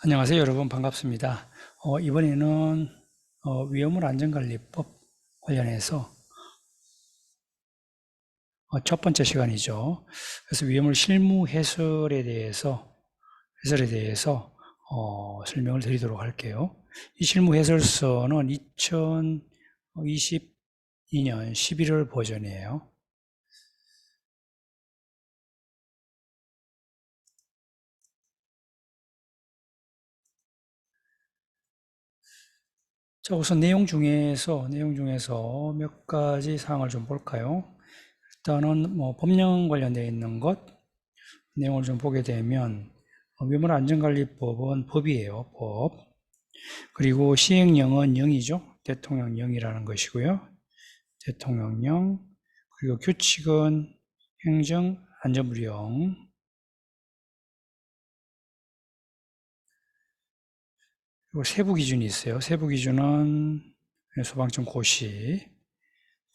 안녕하세요. 여러분 반갑습니다. 이번에는 위험물 안전관리법 관련해서 첫 번째 시간이죠. 그래서 위험물 실무 해설에 대해서 설명을 드리도록 할게요. 이 실무 해설서는 2022년 11월 버전이에요. 자, 우선 내용 중에서 몇 가지 사항을 좀 볼까요? 일단은 법령 관련되어 있는 것, 내용을 좀 보게 되면 위험물 안전관리법은 법이에요. 법. 그리고 시행령은 영이죠. 대통령령이라는 것이고요. 대통령령. 그리고 규칙은 행정안전부령. 그리고 세부 기준이 있어요. 세부 기준은 소방청 고시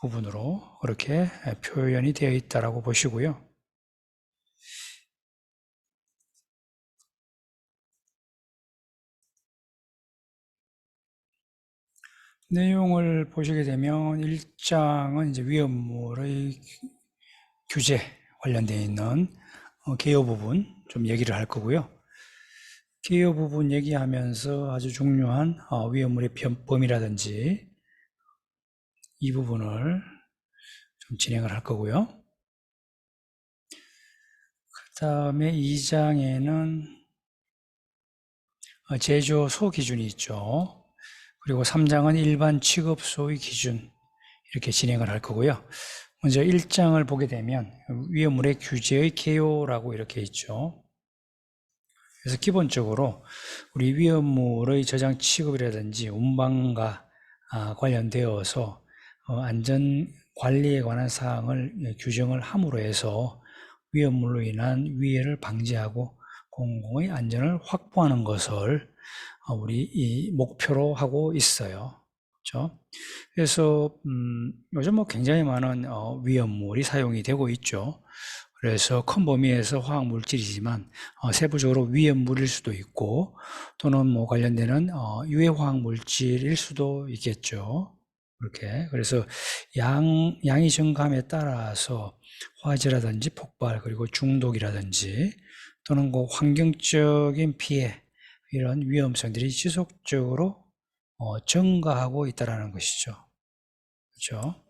부분으로 그렇게 표현이 되어 있다라고 보시고요. 내용을 보시게 되면 1장은 이제 위험물의 규제 관련되어 있는 개요 부분 좀 얘기를 할 거고요. 개요 부분 얘기하면서 아주 중요한 위험물의 범위라든지 이 부분을 좀 진행을 할 거고요. 그 다음에 2장에는 제조소 기준이 있죠. 그리고 3장은 일반 취급소의 기준 이렇게 진행을 할 거고요. 먼저 1장을 보게 되면 위험물의 규제의 개요라고 이렇게 있죠. 그래서 기본적으로 우리 위험물의 저장 취급이라든지 운반과 관련되어서 안전 관리에 관한 사항을 규정을 함으로 해서 위험물로 인한 위해를 방지하고 공공의 안전을 확보하는 것을 우리 목표로 하고 있어요. 그렇죠? 그래서 요즘 굉장히 많은 위험물이 사용이 되고 있죠. 그래서 큰 범위에서 화학물질이지만 세부적으로 위험물일 수도 있고 또는 관련되는 유해 화학물질일 수도 있겠죠. 그렇게 그래서 양이 증감에 따라서 화재라든지 폭발 그리고 중독이라든지 또는 환경적인 피해 이런 위험성들이 지속적으로 증가하고 있다는 것이죠. 그렇죠?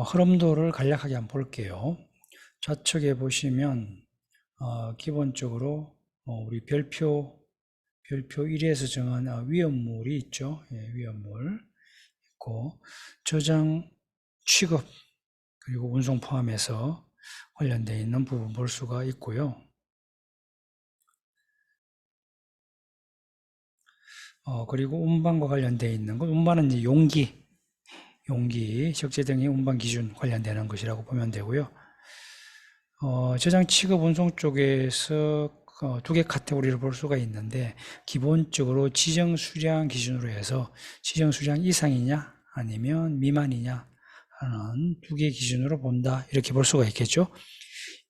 흐름도를 간략하게 한번 볼게요. 좌측에 보시면 기본적으로 우리 별표 1에서 정한 위험물이 있죠. 예, 위험물 있고 저장, 취급 그리고 운송 포함해서 관련되어 있는 부분 볼 수가 있고요. 그리고 운반과 관련되어 있는 것, 운반은 이제 용기, 적재 등의 운반 기준 관련되는 것이라고 보면 되고요. 저장 취급 운송 쪽에서 두 개 카테고리를 볼 수가 있는데 기본적으로 지정 수량 기준으로 해서 지정 수량 이상이냐 아니면 미만이냐 하는 두 개 기준으로 본다 이렇게 볼 수가 있겠죠.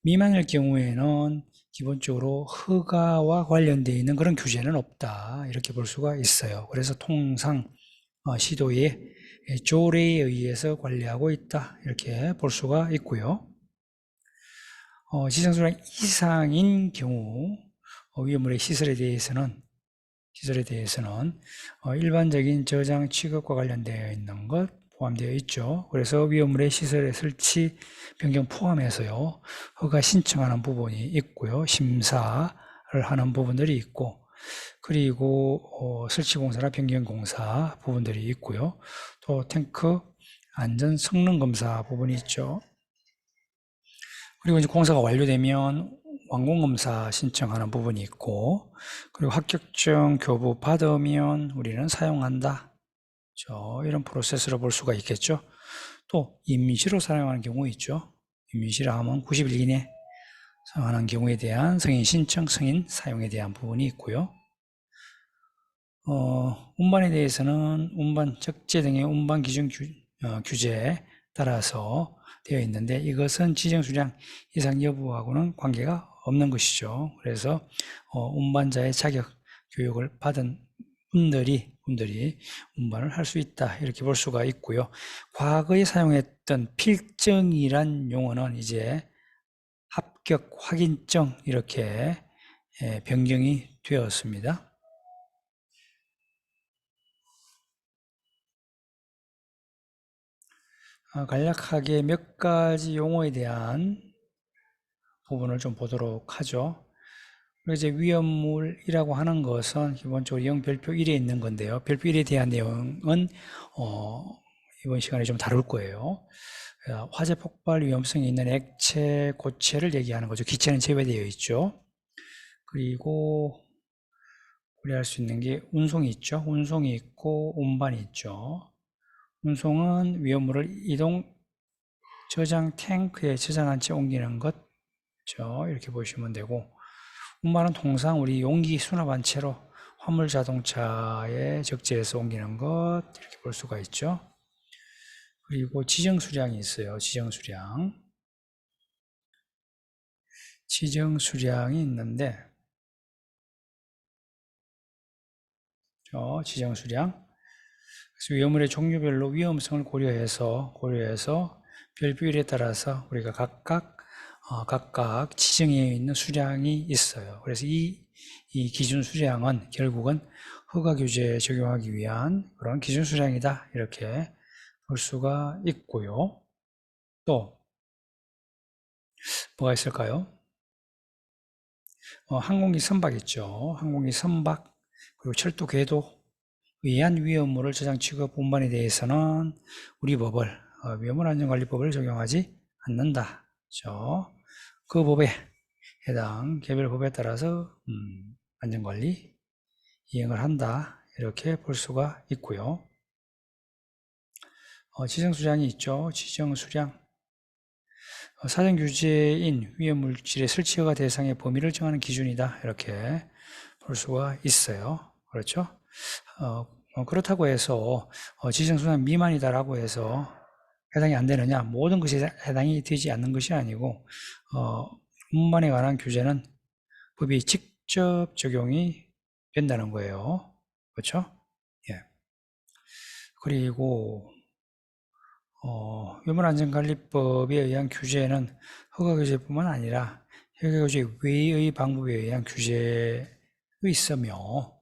미만일 경우에는 기본적으로 허가와 관련되어 있는 그런 규제는 없다 이렇게 볼 수가 있어요. 그래서 통상 시도의 조례에 의해서 관리하고 있다 이렇게 볼 수가 있고요. 지정수량 이상인 경우 위험물의 시설에 대해서는 일반적인 저장 취급과 관련되어 있는 것 포함되어 있죠. 그래서 위험물의 시설의 설치 변경 포함해서요 허가 신청하는 부분이 있고요, 심사를 하는 부분들이 있고, 그리고 설치 공사나 변경 공사 부분들이 있고요, 또 탱크 안전 성능 검사 부분이 있죠. 그리고 이제 공사가 완료되면 완공검사 신청하는 부분이 있고, 그리고 합격증 교부 받으면 우리는 사용한다. 이런 프로세스로 볼 수가 있겠죠. 또 임시로 사용하는 경우 있죠. 임시로 하면 90일 이내 사용하는 경우에 대한 승인 신청, 승인 사용에 대한 부분이 있고요. 운반에 대해서는 운반 적재 등의 운반 기준 규제 따라서 되어 있는데 이것은 지정수량 이상 여부하고는 관계가 없는 것이죠. 그래서 운반자의 자격 교육을 받은 분들이 운반을 할 수 있다 이렇게 볼 수가 있고요. 과거에 사용했던 필정이란 용어는 이제 합격 확인증 이렇게 변경이 되었습니다. 간략하게 몇 가지 용어에 대한 부분을 좀 보도록 하죠. 이제 위험물이라고 하는 것은 기본적으로 영별표 1에 있는 건데요. 별표 1에 대한 내용은 이번 시간에 좀 다룰 거예요. 화재 폭발 위험성이 있는 액체, 고체를 얘기하는 거죠. 기체는 제외되어 있죠. 그리고 우리할 수 있는 게 운송이 있죠. 운송이 있고 운반이 있죠. 운송은 위험물을 이동 저장 탱크에 저장한 채 옮기는 것, 이렇게 보시면 되고, 운반은 통상 우리 용기 수납한 채로 화물 자동차에 적재해서 옮기는 것 이렇게 볼 수가 있죠. 그리고 지정 수량이 있어요. 지정 수량이 있는데 지정 수량. 그래서 위험물의 종류별로 위험성을 고려해서 별표 1에 따라서 우리가 각각 지정해 있는 수량이 있어요. 그래서 이 기준 수량은 결국은 허가 규제에 적용하기 위한 그런 기준 수량이다 이렇게 볼 수가 있고요. 또 뭐가 있을까요? 항공기 선박 있죠. 항공기 선박 그리고 철도 궤도 의한 위험물을 저장 취급 운반에 대해서는 우리 법을 위험물안전관리법을 적용하지 않는다. 그렇죠? 그 법에 해당 개별 법에 따라서 안전관리 이행을 한다. 이렇게 볼 수가 있고요. 지정수량이 있죠. 지정수량. 사전규제인 위험물질의 설치허가 대상의 범위를 정하는 기준이다. 이렇게 볼 수가 있어요. 그렇죠? 그렇다고 해서 지정수량 미만이다라고 해서 해당이 안 되느냐? 모든 것이 해당이 되지 않는 것이 아니고 운반에 관한 규제는 법이 직접 적용이 된다는 거예요. 그렇죠? 예. 그리고 위험물안전관리법에 의한 규제는 허가규제뿐만 아니라 허가규제 외의 방법에 의한 규제도 있으며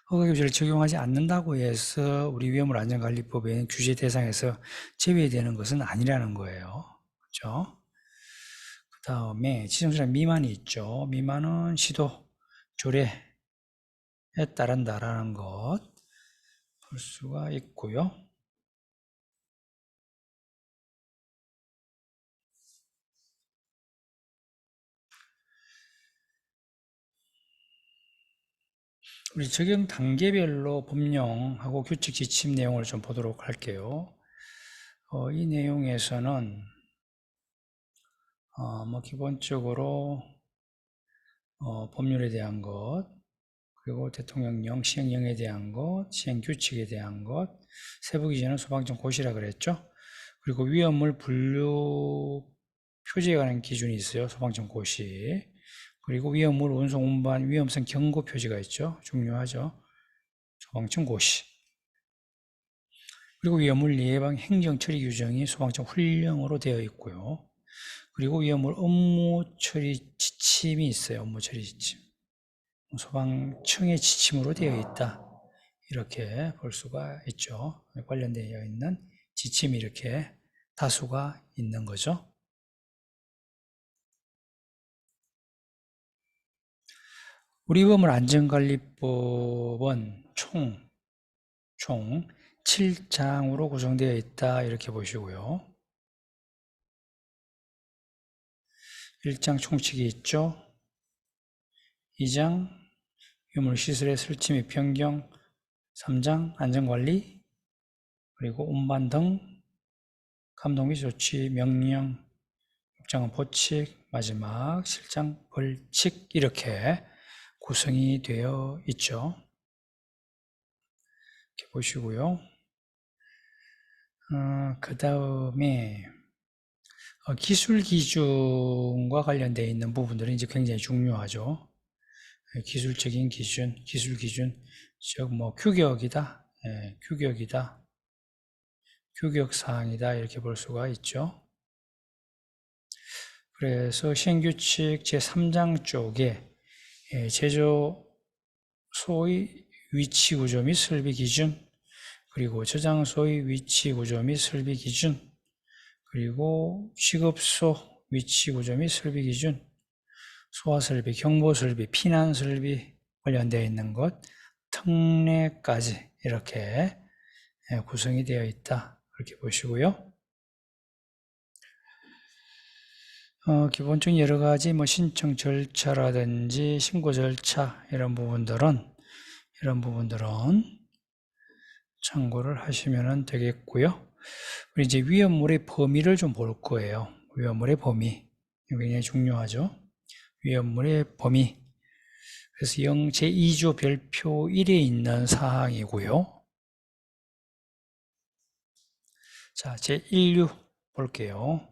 허가규제를 적용하지 않는다고 해서 우리 위험물안전관리법의 규제 대상에서 제외되는 것은 아니라는 거예요. 그렇죠? 그 다음에 지정수량 미만이 있죠. 미만은 시도 조례에 따른다라는 것 볼 수가 있고요. 우리 적용 단계별로 법령하고 규칙 지침 내용을 좀 보도록 할게요. 이 내용에서는 기본적으로 법률에 대한 것, 그리고 대통령령 시행령에 대한 것, 시행규칙에 대한 것, 세부기준은 소방청 고시라 그랬죠. 그리고 위험물 분류 표지에 관한 기준이 있어요. 소방청 고시. 그리고 위험물 운송 운반 위험성 경고 표지가 있죠. 중요하죠. 소방청 고시. 그리고 위험물 예방 행정 처리 규정이 소방청 훈령으로 되어 있고요. 그리고 위험물 업무 처리 지침이 있어요. 업무 처리 지침. 소방청의 지침으로 되어 있다. 이렇게 볼 수가 있죠. 관련되어 있는 지침이 이렇게 다수가 있는 거죠. 우리 위험물안전관리법은 총 7장으로 구성되어 있다. 이렇게 보시고요. 1장 총칙이 있죠. 2장 유물시설의 설치 및 변경, 3장 안전관리, 그리고 운반 등 감독 및 조치, 명령, 6장은 보칙, 마지막 7장 벌칙 이렇게 구성이 되어 있죠. 이렇게 보시고요. 그 다음에 기술 기준과 관련되어 있는 부분들은 이제 굉장히 중요하죠. 기술적인 기준, 기술 기준, 즉 규격이다, 규격이다, 규격 사항이다 이렇게 볼 수가 있죠. 그래서 시행규칙 제3장 쪽에 제조소의 위치 구조 및 설비 기준, 그리고 저장소의 위치 구조 및 설비 기준, 그리고 취급소 위치 구조 및 설비 기준, 소화설비, 경보설비, 피난설비 관련되어 있는 것, 특례까지 이렇게 구성이 되어 있다. 그렇게 보시고요. 기본적인 여러 가지 신청 절차라든지 신고 절차 이런 부분들은 참고를 하시면 되겠고요. 우리 이제 위험물의 범위를 좀 볼 거예요. 위험물의 범위 굉장히 중요하죠. 위험물의 범위. 그래서 제2조 별표 1에 있는 사항이고요. 자, 제1류 볼게요.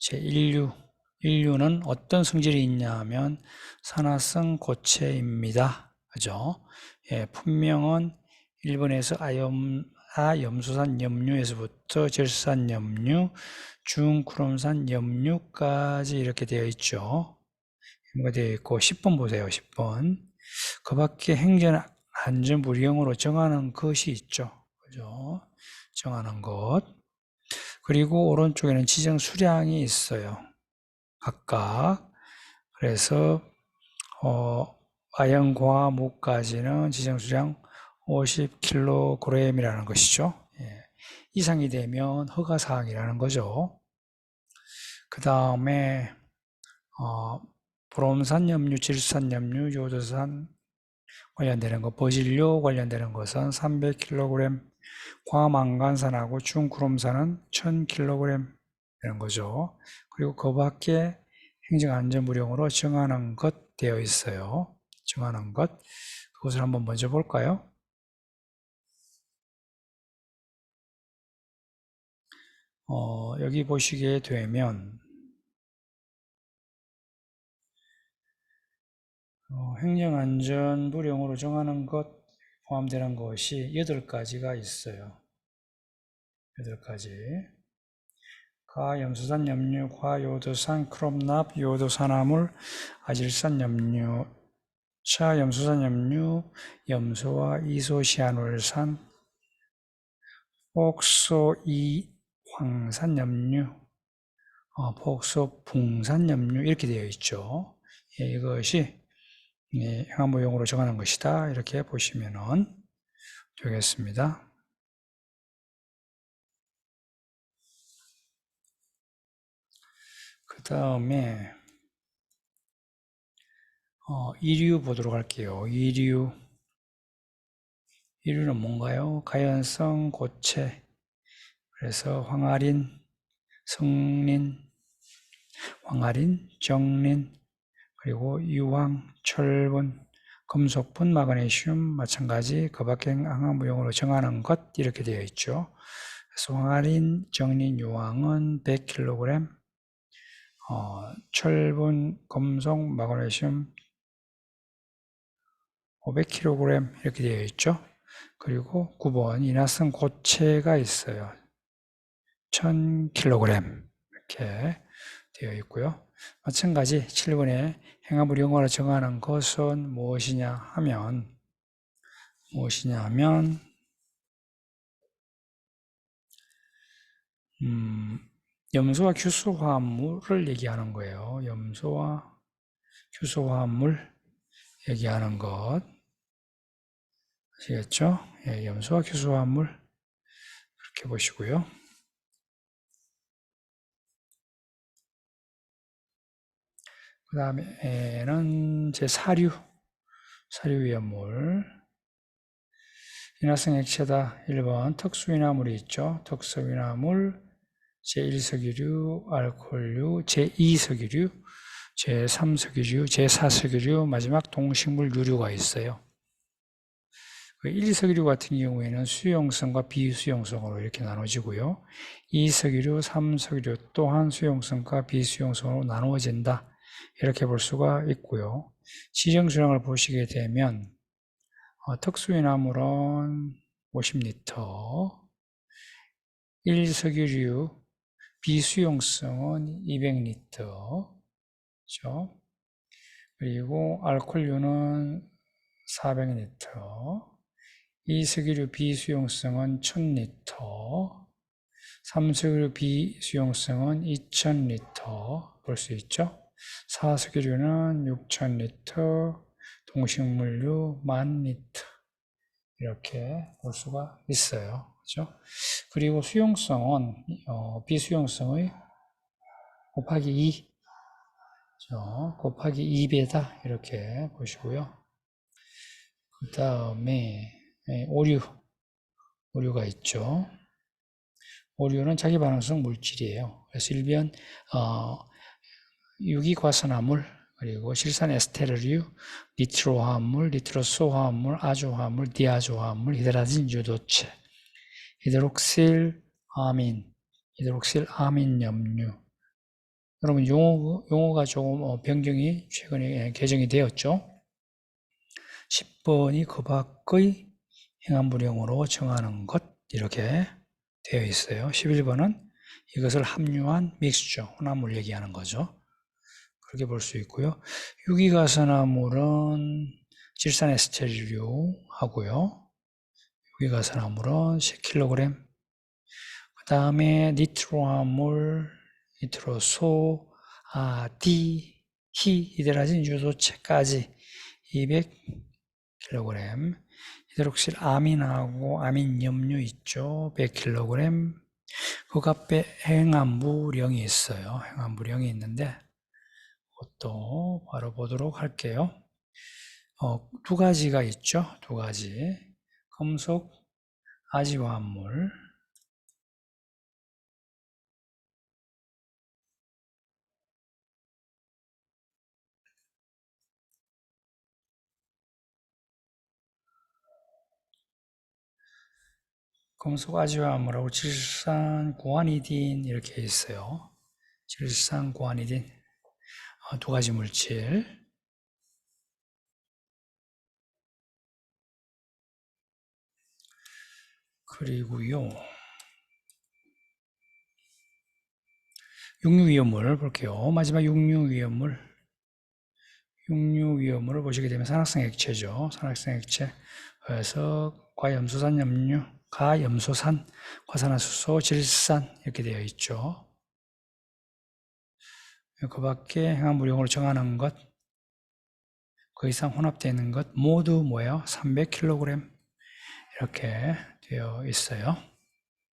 제1류는 어떤 성질이 있냐 하면 산화성 고체입니다. 그죠? 품명은 1번에서 아염수산 염류에서부터 질산 염류, 중크롬산 염류까지 이렇게 되어 있죠. 되어 있고 10번 보세요. 10번. 그 밖에 행정안전부령으로 정하는 것이 있죠. 그죠? 정하는 것. 그리고 오른쪽에는 지정 수량이 있어요. 각각. 그래서 아연과목까지는 지정 수량 50kg이라는 것이죠. 이상이 되면 허가사항이라는 거죠. 그 다음에 브롬산 염류, 질산 염류, 요도산 관련되는 것, 버질료 관련되는 것은 300kg, 과망간산하고 중크롬산은 1000kg 되는 거죠. 그리고 그 밖에 행정안전부령으로 정하는 것 되어 있어요. 정하는 것. 그것을 한번 먼저 볼까요? 여기 보시게 되면 행정안전부령으로 정하는 것 포함되는 것이 8가지가 있어요. 8가지. 가염수산 염류, 과요도산, 크롬납, 요도산화물, 아질산 염류, 차염수산 염류, 염소와 이소시아놀산, 폭소이황산 염류, 폭소붕산 염류 이렇게 되어 있죠. 이것이 행안부용으로 정하는 것이다. 이렇게 보시면 되겠습니다. 그 다음에 2류 보도록 할게요. 2류는 뭔가요? 가연성 고체, 그래서 황아린, 성린, 황아린, 정린, 그리고 유황, 철분, 금속분, 마그네슘 마찬가지 그 밖에 행안부용으로 정하는 것 이렇게 되어 있죠. 그래서 황아린, 정린, 유황은 100kg, 철분, 금속, 마그네슘 500kg 이렇게 되어 있죠. 그리고 9번 인화성 고체가 있어요. 1000kg 이렇게 되어 있고요. 마찬가지 7번에 행안부령으로 정하는 것은 무엇이냐 하면 염소와 규소화합물을 얘기하는 거예요. 염소와 규소화합물 얘기하는 것 아시겠죠? 염소와 규소화합물 그렇게 보시고요. 그 다음에는 제4류 사류위험물 인화성 액체다. 1번 특수인화물이 있죠. 특수인화물 제1석유류, 알코올류, 제2석유류, 제3석유류, 제4석유류, 마지막 동식물 유류가 있어요. 그 1석유류 같은 경우에는 수용성과 비수용성으로 이렇게 나눠지고요. 2석유류, 3석유류 또한 수용성과 비수용성으로 나누어진다. 이렇게 볼 수가 있고요. 지정수량을 보시게 되면 특수인 화물은 50리터, 1석유류, 비수용성은 200리터, 그렇죠? 그리고 알코올류는 400리터, 2석유류 비수용성은 1000리터, 3석유류 비수용성은 2000리터 볼 수 있죠. 4석유류는 6000리터, 동식물류 10,000리터 이렇게 볼 수가 있어요. 그렇죠? 그리고 수용성은 비수용성의 곱하기 2, 그렇죠? 곱하기 2배다 이렇게 보시고요. 그 다음에 오류가 있죠. 오류는 자기 반응성 물질이에요. 그래서 일변 유기과산화물, 그리고 실산 에스테르류, 니트로화합물, 니트로소화합물, 아조화합물, 디아조화합물, 히드라진 유도체, 히드록실 아민 염류. 여러분 용어가 조금 변경이 최근에 개정이 되었죠. 10번이 그 밖의 행안부령으로 정하는 것 이렇게 되어 있어요. 11번은 이것을 함유한 믹스처, 혼합물 얘기하는 거죠. 그렇게 볼 수 있고요. 유기가산화물은 질산에스테르류 하고요. 유기가산화물은 10kg. 그 다음에 니트로화물, 니트로소, 히드라진 유도체까지 200kg. 히드록실 아민하고 아민염류 있죠. 100kg. 그 앞에 행안부령이 있어요. 행안부령이 있는데 그것도 바로 보도록 할게요. 두 가지가 있죠. 두 가지. 금속 아지화합물, 금속 아지화합물하고 질산구아니딘 이렇게 있어요. 질산구아니딘 두 가지 물질. 그리고요. 육류위험물 볼게요. 마지막 육류위험물을 보시게 되면 산화성 액체죠. 산화성 액체. 그래서 과염소산 염류, 가염소산, 과산화수소, 질산 이렇게 되어 있죠. 그 밖에 행안부령으로 정하는 것, 그 이상 혼합되어 있는 것 모두 뭐예요? 300kg 이렇게 되어 있어요.